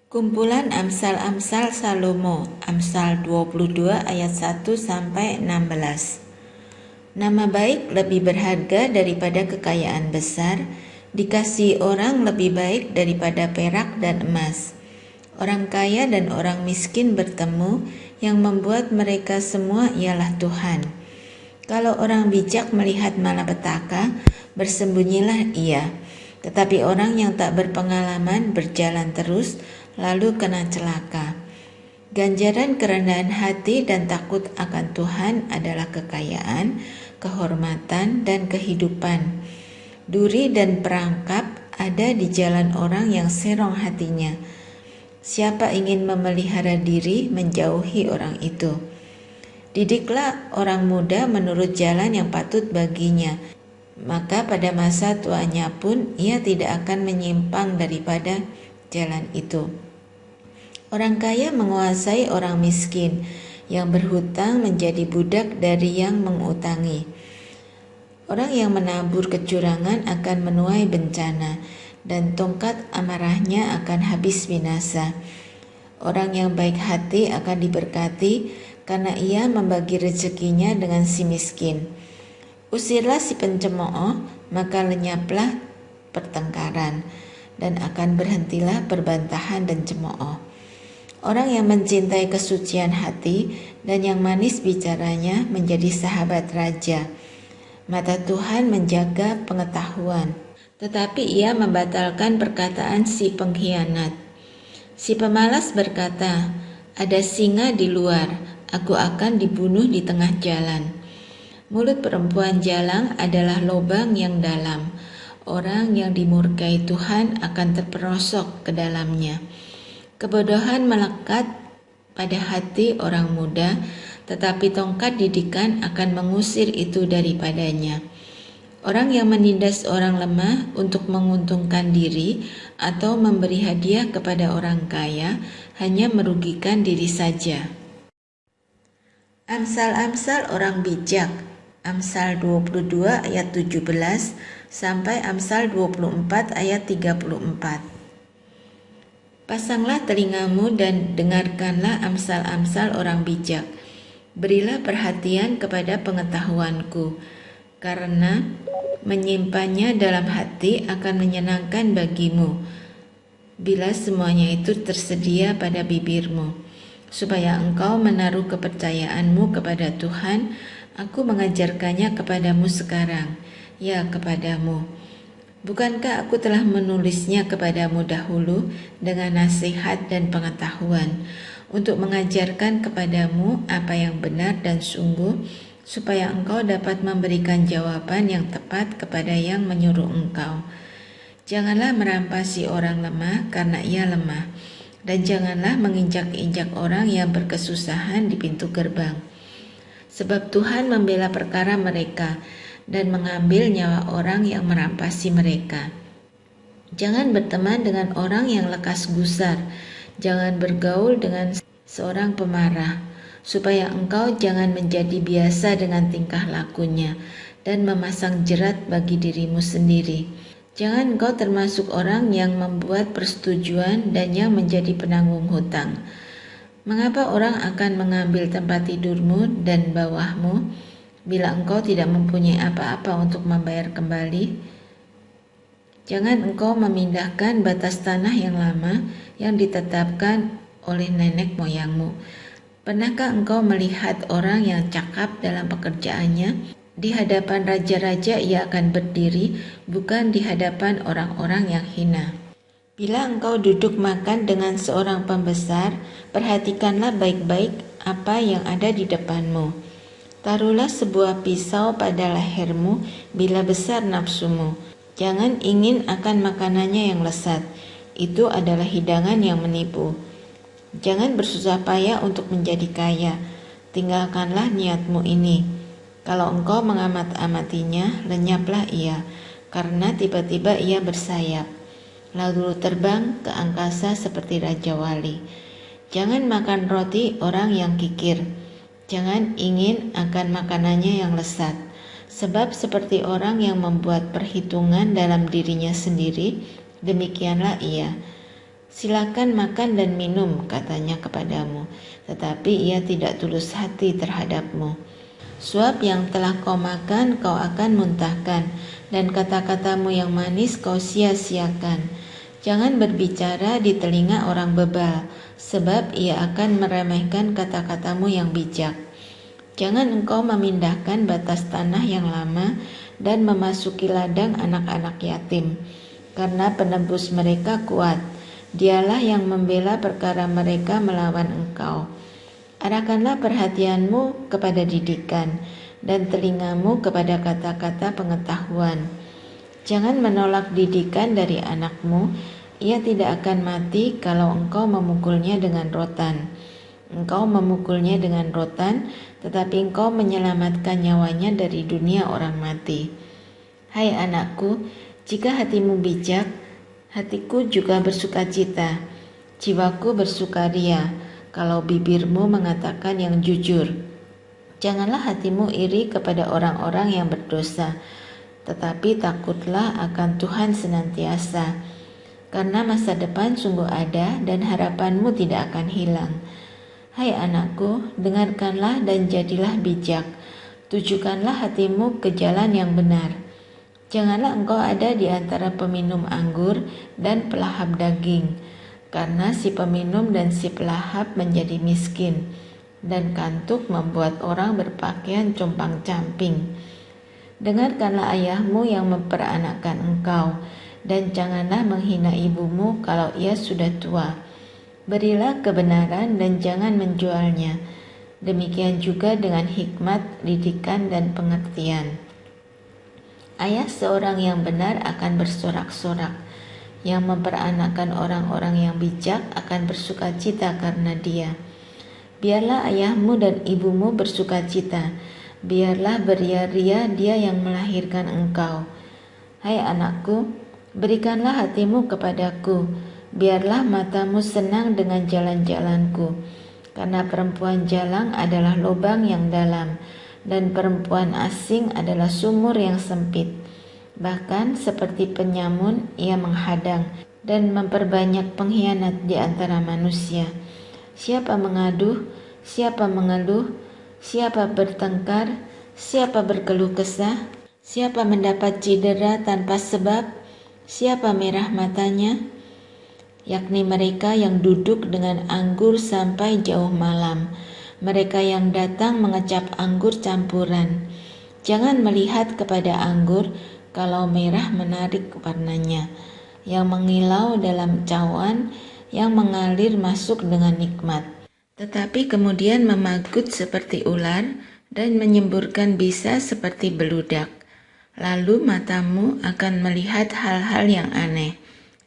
Kumpulan Amsal-Amsal Salomo, Amsal 22 ayat 1-16. Nama baik lebih berharga daripada kekayaan besar, dikasihi orang lebih baik daripada perak dan emas. Orang kaya dan orang miskin bertemu, yang membuat mereka semua ialah Tuhan. Kalau orang bijak melihat malapetaka, bersembunyilah ia. Tetapi orang yang tak berpengalaman berjalan terus, lalu kena celaka. Ganjaran kerendahan hati dan takut akan Tuhan adalah kekayaan, kehormatan, dan kehidupan. Duri dan perangkap ada di jalan orang yang serong hatinya. Siapa ingin memelihara diri, menjauhi orang itu. Didiklah orang muda menurut jalan yang patut baginya, maka pada masa tuanya pun ia tidak akan menyimpang daripada jalan itu. Orang kaya menguasai orang miskin, yang berhutang menjadi budak dari yang mengutangi. Orang yang menabur kecurangan akan menuai bencana, dan tongkat amarahnya akan habis binasa. Orang yang baik hati akan diberkati, karena ia membagi rezekinya dengan si miskin. Usirlah si pencemooh, maka lenyaplah pertengkaran, dan akan berhentilah perbantahan dan cemooh. Orang yang mencintai kesucian hati dan yang manis bicaranya menjadi sahabat raja. Mata Tuhan menjaga pengetahuan, tetapi ia membatalkan perkataan si pengkhianat. Si pemalas berkata, "Ada singa di luar, aku akan dibunuh di tengah jalan." Mulut perempuan jalang adalah lubang yang dalam. Orang yang dimurkai Tuhan akan terperosok ke dalamnya. Kebodohan melekat pada hati orang muda, tetapi tongkat didikan akan mengusir itu daripadanya. Orang yang menindas orang lemah untuk menguntungkan diri atau memberi hadiah kepada orang kaya hanya merugikan diri saja. Amsal-amsal orang bijak, Amsal 22 ayat 17 sampai Amsal 24 ayat 34. Pasanglah telingamu dan dengarkanlah amsal-amsal orang bijak. Berilah perhatian kepada pengetahuanku, karena menyimpannya dalam hati akan menyenangkan bagimu, bila semuanya itu tersedia pada bibirmu. Supaya engkau menaruh kepercayaanmu kepada Tuhan, aku mengajarkannya kepadamu sekarang, ya kepadamu. Bukankah aku telah menulisnya kepadamu dahulu dengan nasihat dan pengetahuan, untuk mengajarkan kepadamu apa yang benar dan sungguh, supaya engkau dapat memberikan jawaban yang tepat kepada yang menyuruh engkau. Janganlah merampasi orang lemah karena ia lemah, dan janganlah menginjak-injak orang yang berkesusahan di pintu gerbang. Sebab Tuhan membela perkara mereka, dan mengambil nyawa orang yang merampasi mereka. Jangan berteman dengan orang yang lekas gusar, jangan bergaul dengan seorang pemarah, supaya engkau jangan menjadi biasa dengan tingkah lakunya, dan memasang jerat bagi dirimu sendiri. Jangan engkau termasuk orang yang membuat persetujuan dan yang menjadi penanggung hutang. Mengapa orang akan mengambil tempat tidurmu dan bawahmu, bila engkau tidak mempunyai apa-apa untuk membayar kembali? Jangan engkau memindahkan batas tanah yang lama yang ditetapkan oleh nenek moyangmu. Pernahkah engkau melihat orang yang cakap dalam pekerjaannya? Di hadapan raja-raja ia akan berdiri, bukan di hadapan orang-orang yang hina. Bila engkau duduk makan dengan seorang pembesar, perhatikanlah baik-baik apa yang ada di depanmu. Taruhlah sebuah pisau pada lehermu bila besar nafsumu. Jangan ingin akan makanannya yang lesat. Itu adalah hidangan yang menipu. Jangan bersusah payah untuk menjadi kaya. Tinggalkanlah niatmu ini. Kalau engkau mengamat-amatinya, lenyaplah ia, karena tiba-tiba ia bersayap, lalu terbang ke angkasa seperti Raja Wali. Jangan makan roti orang yang kikir. Jangan ingin akan makanannya yang lesat, sebab seperti orang yang membuat perhitungan dalam dirinya sendiri, demikianlah ia. Silakan makan dan minum, katanya kepadamu, tetapi ia tidak tulus hati terhadapmu. Suap yang telah kau makan kau akan muntahkan, dan kata-katamu yang manis kau sia-siakan. Jangan berbicara di telinga orang bebal, sebab ia akan meremehkan kata-katamu yang bijak. Jangan engkau memindahkan batas tanah yang lama dan memasuki ladang anak-anak yatim, karena penebus mereka kuat. Dialah yang membela perkara mereka melawan engkau. Arahkanlah perhatianmu kepada didikan dan telingamu kepada kata-kata pengetahuan. Jangan menolak didikan dari anakmu, ia tidak akan mati kalau engkau memukulnya dengan rotan. Engkau memukulnya dengan rotan, tetapi engkau menyelamatkan nyawanya dari dunia orang mati. Hai anakku, jika hatimu bijak, hatiku juga bersukacita, jiwaku bersukaria kalau bibirmu mengatakan yang jujur. Janganlah hatimu iri kepada orang-orang yang berdosa, tetapi takutlah akan Tuhan senantiasa, karena masa depan sungguh ada dan harapanmu tidak akan hilang. Hai anakku, dengarkanlah dan jadilah bijak, tujukanlah hatimu ke jalan yang benar. Janganlah engkau ada di antara peminum anggur dan pelahap daging, karena si peminum dan si pelahap menjadi miskin, dan kantuk membuat orang berpakaian compang-camping. Dengarkanlah ayahmu yang memperanakkan engkau, dan janganlah menghina ibumu kalau ia sudah tua. Berilah kebenaran dan jangan menjualnya. Demikian juga dengan hikmat, didikan, dan pengertian. Ayah seorang yang benar akan bersorak-sorak, yang memperanakkan orang-orang yang bijak akan bersukacita karena dia. Biarlah ayahmu dan ibumu bersukacita, biarlah beria-ria dia yang melahirkan engkau. Hai anakku, berikanlah hatimu kepadaku, biarlah matamu senang dengan jalan-jalanku, karena perempuan jalang adalah lubang yang dalam, dan perempuan asing adalah sumur yang sempit. Bahkan seperti penyamun ia menghadang dan memperbanyak pengkhianat di antara manusia. Siapa mengaduh, siapa mengeluh, siapa bertengkar, siapa berkeluh kesah, siapa mendapat cedera tanpa sebab, siapa merah matanya, yakni mereka yang duduk dengan anggur sampai jauh malam, mereka yang datang mengecap anggur campuran. Jangan melihat kepada anggur kalau merah menarik warnanya, yang mengilau dalam cawan, yang mengalir masuk dengan nikmat, tetapi kemudian memagut seperti ular dan menyemburkan bisa seperti beludak. Lalu matamu akan melihat hal-hal yang aneh,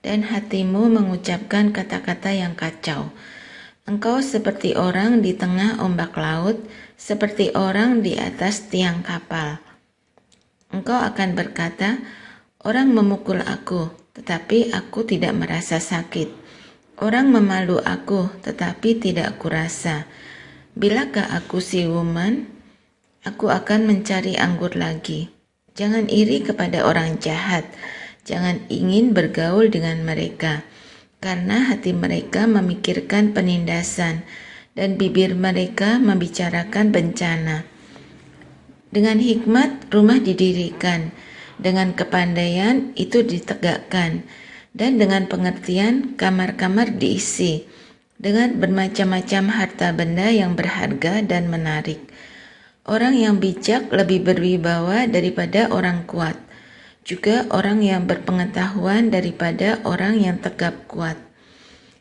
dan hatimu mengucapkan kata-kata yang kacau. Engkau seperti orang di tengah ombak laut, seperti orang di atas tiang kapal. Engkau akan berkata, orang memukul aku, tetapi aku tidak merasa sakit. Orang memalu aku, tetapi tidak kurasa. Bilakah aku siluman, aku akan mencari anggur lagi. Jangan iri kepada orang jahat, jangan ingin bergaul dengan mereka, karena hati mereka memikirkan penindasan, dan bibir mereka membicarakan bencana. Dengan hikmat rumah didirikan, dengan kepandaian itu ditegakkan, dan dengan pengertian kamar-kamar diisi, dengan bermacam-macam harta benda yang berharga dan menarik. Orang yang bijak lebih berwibawa daripada orang kuat, juga orang yang berpengetahuan daripada orang yang tegap kuat.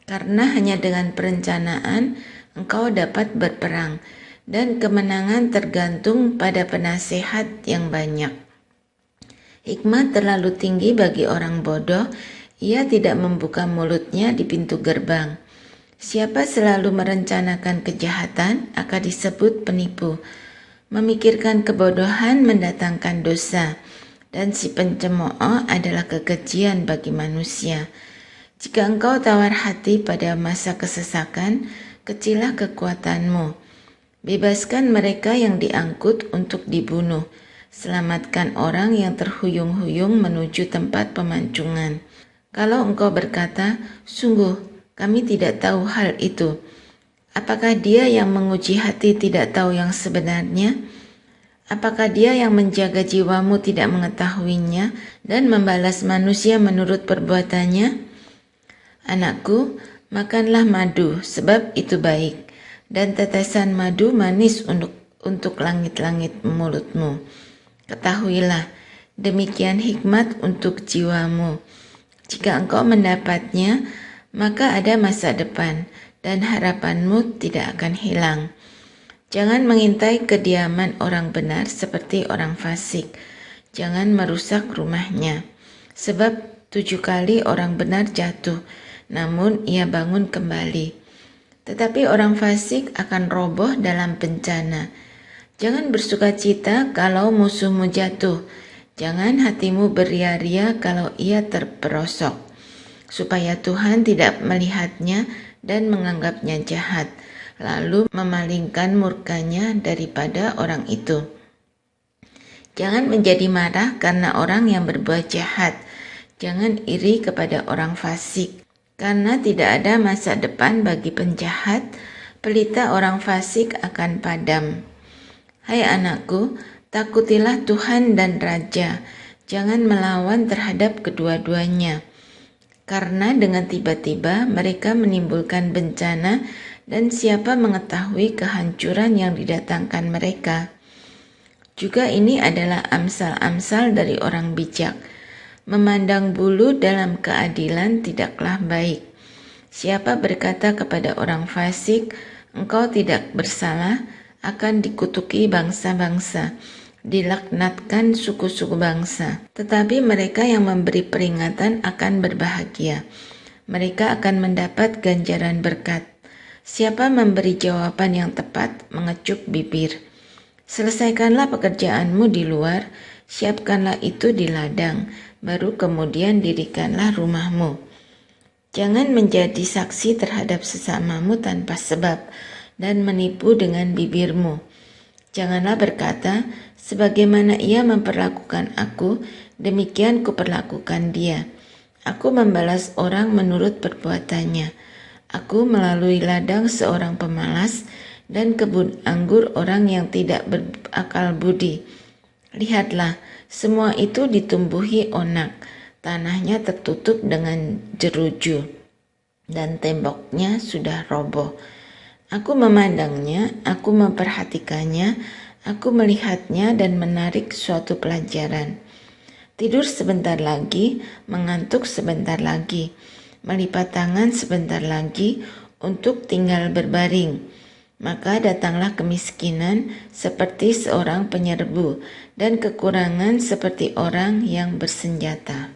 Karena hanya dengan perencanaan engkau dapat berperang, dan kemenangan tergantung pada penasehat yang banyak. Hikmat terlalu tinggi bagi orang bodoh, ia tidak membuka mulutnya di pintu gerbang. Siapa selalu merencanakan kejahatan akan disebut penipu. Memikirkan kebodohan mendatangkan dosa, dan si pencemooh adalah kekejian bagi manusia. Jika engkau tawar hati pada masa kesesakan, kecilah kekuatanmu. Bebaskan mereka yang diangkut untuk dibunuh. Selamatkan orang yang terhuyung-huyung menuju tempat pemancingan. Kalau engkau berkata, sungguh kami tidak tahu hal itu. Apakah Dia yang menguji hati tidak tahu yang sebenarnya? Apakah Dia yang menjaga jiwamu tidak mengetahuinya dan membalas manusia menurut perbuatannya? Anakku, makanlah madu, sebab itu baik, dan tetesan madu manis untuk langit-langit mulutmu. Ketahuilah, demikian hikmat untuk jiwamu. Jika engkau mendapatnya, maka ada masa depan, dan harapanmu tidak akan hilang. Jangan mengintai kediaman orang benar seperti orang fasik. Jangan merusak rumahnya. Sebab 7 kali orang benar jatuh, namun ia bangun kembali. Tetapi orang fasik akan roboh dalam bencana. Jangan bersukacita kalau musuhmu jatuh. Jangan hatimu beria-ria kalau ia terperosok. Supaya Tuhan tidak melihatnya dan menganggapnya jahat, lalu memalingkan murkanya daripada orang itu. Jangan menjadi marah karena orang yang berbuat jahat. Jangan iri kepada orang fasik, karena tidak ada masa depan bagi penjahat. Pelita orang fasik akan padam. Hai anakku, takutilah Tuhan dan Raja. Jangan melawan terhadap kedua-duanya. Karena dengan tiba-tiba mereka menimbulkan bencana, dan siapa mengetahui kehancuran yang didatangkan mereka. Juga ini adalah amsal-amsal dari orang bijak. Memandang bulu dalam keadilan tidaklah baik. Siapa berkata kepada orang fasik, engkau tidak bersalah, akan dikutuki bangsa-bangsa, dilaknatkan suku-suku bangsa. Tetapi mereka yang memberi peringatan akan berbahagia. Mereka akan mendapat ganjaran berkat. Siapa memberi jawaban yang tepat, mengecup bibir. Selesaikanlah pekerjaanmu di luar, siapkanlah itu di ladang, baru kemudian dirikanlah rumahmu. Jangan menjadi saksi terhadap sesamamu tanpa sebab, dan menipu dengan bibirmu. Janganlah berkata, sebagaimana ia memperlakukan aku, demikian kuperlakukan dia. Aku membalas orang menurut perbuatannya. Aku melalui ladang seorang pemalas dan kebun anggur orang yang tidak berakal budi. Lihatlah, semua itu ditumbuhi onak, tanahnya tertutup dengan jeruju, dan temboknya sudah roboh. Aku memandangnya, aku memperhatikannya, aku melihatnya dan menarik suatu pelajaran. Tidur sebentar lagi, mengantuk sebentar lagi, melipat tangan sebentar lagi untuk tinggal berbaring. Maka datanglah kemiskinan seperti seorang penyerbu dan kekurangan seperti orang yang bersenjata.